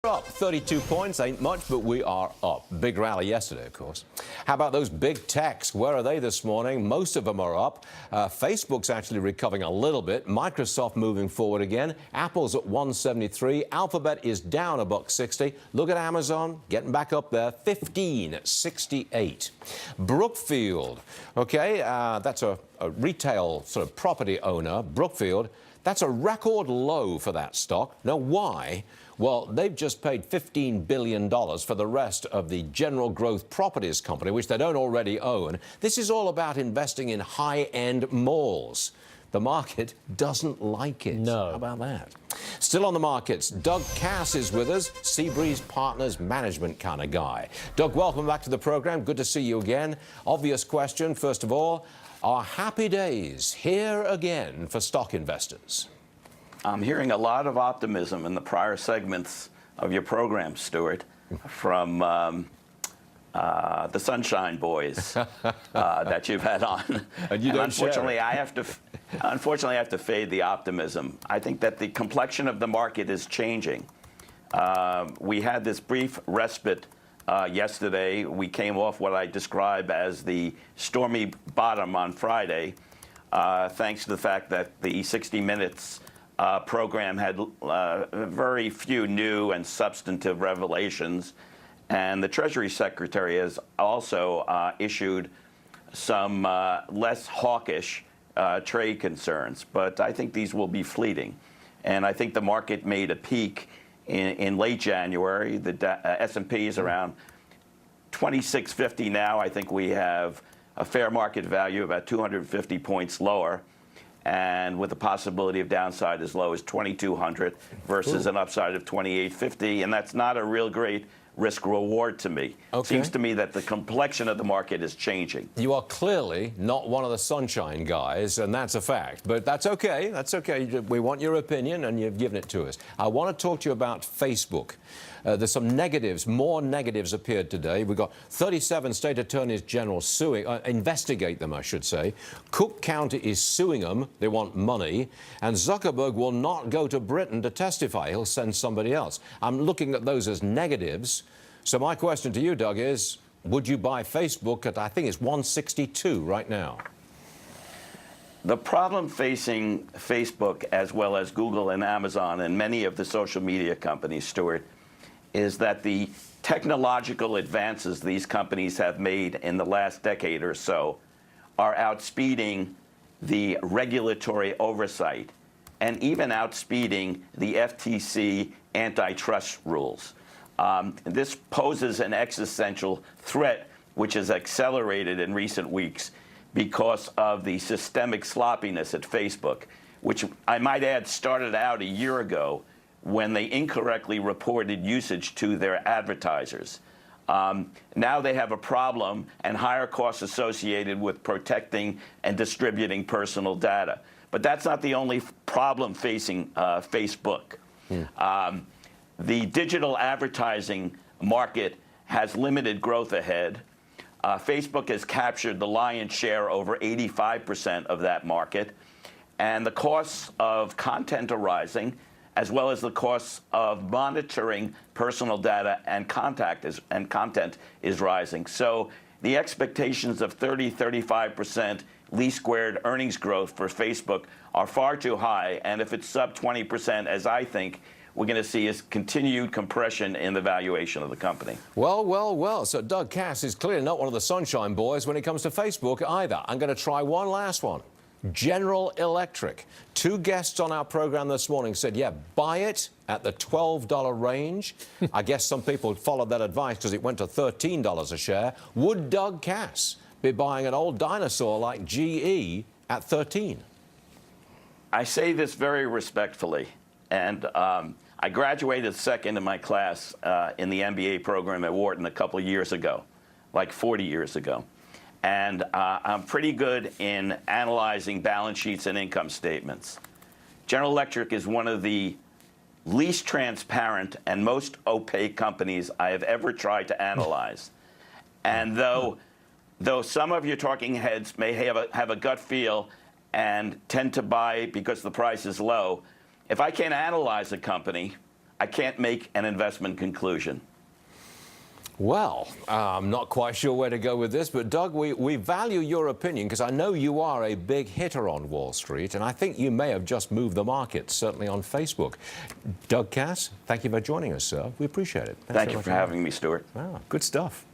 Up 32 points, ain't much, but we are up. Big rally yesterday, of course. How about those big techs? Where are they this morning? Most of them are up. Facebook's actually recovering a little bit. Microsoft moving forward again. Apple's at 173. Alphabet is down $1.60. Look at Amazon, getting back up there, 15.68. Brookfield, okay, that's a retail sort of property owner. Brookfield, that's a record low for that stock. Now, why? Well, they've just paid $15 billion for the rest of the General Growth Properties Company, which they don't already own. This is all about investing in high-end malls. The market doesn't like it. No. How about that? Still on the markets, Doug Kass is with us, Seabreeze Partners management kind of guy. Doug, welcome back to the program. Good to see you again. Obvious question, first of all, are happy days here again for stock investors? I'm hearing a lot of optimism in the prior segments of your program, Stuart, from the Sunshine Boys that you've had on. And you don't unfortunately, share it. I have to fade the optimism. I think that the complexion of the market is changing. We had this brief respite yesterday. We came off what I describe as the stormy bottom on Friday, thanks to the fact that the 60 Minutes program had very few new and substantive revelations, and the Treasury Secretary has also issued some less hawkish trade concerns. But I think these will be fleeting, and I think the market made a peak in late January. The S&P is around 2650 now. I think we have a fair market value about 250 points lower, and with the possibility of downside as low as 2,200 versus an upside of 2,850, and that's not a real great risk-reward to me. Okay. Seems to me that the complexion of the market is changing. You are clearly not one of the sunshine guys, and that's a fact. But that's okay. That's okay. We want your opinion, and you've given it to us. I want to talk to you about Facebook. There's some negatives, more negatives appeared today. We've got 37 state attorneys general suing, investigate them, I should say. Cook County is suing them. They want money. And Zuckerberg will not go to Britain to testify. He'll send somebody else. I'm looking at those as negatives. So my question to you, Doug, is would you buy Facebook at, I think it's 162 right now? The problem facing Facebook, as well as Google and Amazon and many of the social media companies, Stuart, is that the technological advances these companies have made in the last decade or so are outspeeding the regulatory oversight and even outspeeding the FTC antitrust rules. This poses an existential threat, which has accelerated in recent weeks because of the systemic sloppiness at Facebook, which I might add started out a year ago when they incorrectly reported usage to their advertisers. Now they have a problem and higher costs associated with protecting and distributing personal data. But that's not the only problem facing Facebook. The digital advertising market has limited growth ahead. Facebook has captured the lion's share, over 85% of that market. And the costs of content are rising, as well as the costs of monitoring personal data and content is rising. So the expectations of 35% least squared earnings growth for Facebook are far too high. And if it's sub 20%, as I think, we're going to see is continued compression in the valuation of the company. Well. So Doug Kass is clearly not one of the sunshine boys when it comes to Facebook either. I'm going to try one last one. General Electric. Two guests on our program this morning said, yeah, buy it at the $12 range. I guess some people followed that advice because it went to $13 a share. Would Doug Kass be buying an old dinosaur like GE at 13? I say this very respectfully, and I graduated second in my class in the MBA program at Wharton a couple of years ago, like 40 years ago. And I'm pretty good in analyzing balance sheets and income statements. General Electric is one of the least transparent and most opaque companies I have ever tried to analyze. And though some of your talking heads may have a gut feel and tend to buy because the price is low, if I can't analyze a company, I can't make an investment conclusion. Well, I'm not quite sure where to go with this, but Doug, we value your opinion because I know you are a big hitter on Wall Street, and I think you may have just moved the market, certainly on Facebook. Doug Kass, thank you for joining us, sir. We appreciate it. Thanks Thank you for having me, Stuart. Wow, good stuff.